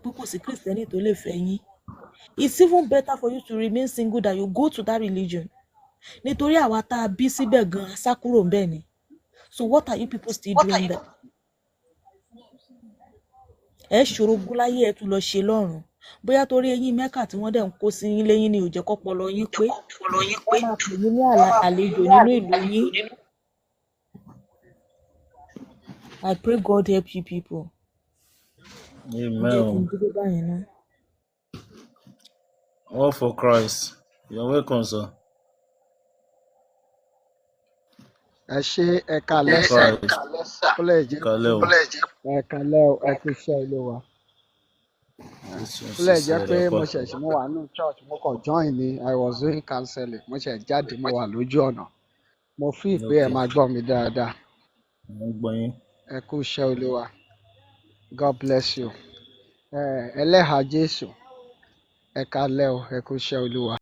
pé kò sí Kristẹni tó lè fẹ́ yín. It's even better for you to remain single than you go to that religion. Nítorí àwa tá a bí síbẹ̀ gan-an sá kúrò ńbẹ̀ ni. So what are you people still doing there? Ẹ ṣorogún láyé ẹ tún lọ ṣe lọ́run. Bóyá torí eyín Mẹ́kà tí wọ́n dẹ̀ ń kó sí yín léyìn ni ò jẹ́ kọ́pọlọ yín pé wọ́n máa pè yín ní àlejò nínú ìlú yín. I pray God help you people. Amen. All for Christ. You're welcome, sir. Ẹ ṣé ẹ kálẹ́ sà. Ó lè jẹ́ ẹ kálẹ́ o, ẹ kú iṣẹ́ Olúwa. Ó lè jẹ́ pé mo wà nínú church mo kàn join ni I was doing counseling mo ṣẹ̀ jáde mo wà lójú ọ̀nà. Mo fi pé ẹ máa gbọ́ mi dáadáa. Ẹ kú iṣẹ́ Olúwa. God bless you. Ẹlẹ́hàá Jésù. Ẹ kálẹ́ o, ẹ kú iṣẹ́ Olúwa.